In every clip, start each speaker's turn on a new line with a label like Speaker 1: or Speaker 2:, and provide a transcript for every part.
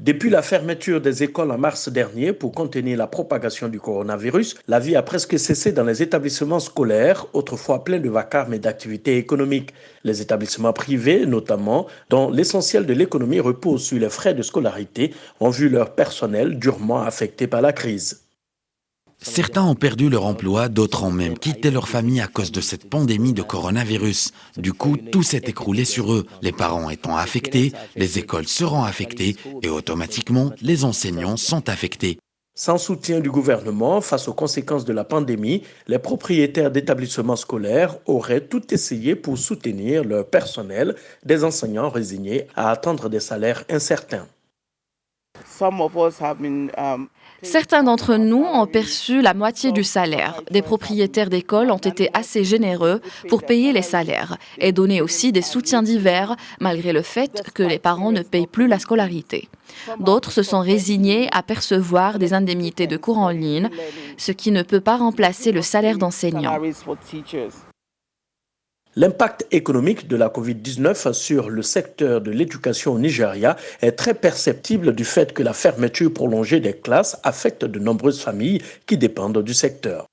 Speaker 1: Depuis la fermeture des écoles en mars dernier pour contenir la propagation du coronavirus, la vie a presque cessé dans les établissements scolaires, autrefois pleins de vacarme et d'activités économiques. Les établissements privés, notamment, dont l'essentiel de l'économie repose sur les frais de scolarité, ont vu leur personnel durement affecté par la crise.
Speaker 2: Certains ont perdu leur emploi, d'autres ont même quitté leur famille à cause de cette pandémie de coronavirus. Du coup, tout s'est écroulé sur eux. Les parents étant affectés, les écoles seront affectées et automatiquement, les enseignants sont affectés.
Speaker 1: Sans soutien du gouvernement face aux conséquences de la pandémie, les propriétaires d'établissements scolaires auraient tout essayé pour soutenir leur personnel, des enseignants résignés à attendre des salaires incertains.
Speaker 3: Certains d'entre nous ont perçu la moitié du salaire. Des propriétaires d'écoles ont été assez généreux pour payer les salaires et donner aussi des soutiens divers, malgré le fait que les parents ne payent plus la scolarité. D'autres se sont résignés à percevoir des indemnités de cours en ligne, ce qui ne peut pas remplacer le salaire d'enseignant.
Speaker 1: L'impact économique de la COVID-19 sur le secteur de l'éducation au Nigeria est très perceptible du fait que la fermeture prolongée des classes affecte de nombreuses familles qui dépendent du secteur.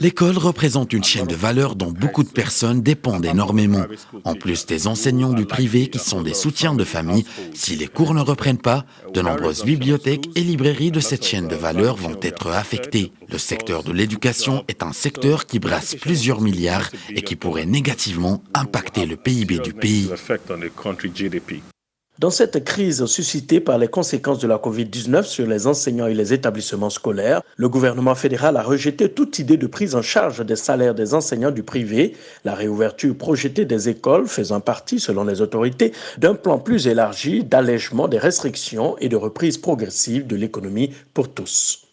Speaker 2: L'école représente une chaîne de valeur dont beaucoup de personnes dépendent énormément. En plus des enseignants du privé qui sont des soutiens de famille, si les cours ne reprennent pas, de nombreuses bibliothèques et librairies de cette chaîne de valeur vont être affectées. Le secteur de l'éducation est un secteur qui brasse plusieurs milliards et qui pourrait négativement impacter le PIB du pays.
Speaker 1: Dans cette crise suscitée par les conséquences de la COVID-19 sur les enseignants et les établissements scolaires, le gouvernement fédéral a rejeté toute idée de prise en charge des salaires des enseignants du privé, la réouverture projetée des écoles faisant partie, selon les autorités, d'un plan plus élargi d'allègement des restrictions et de reprise progressive de l'économie pour tous.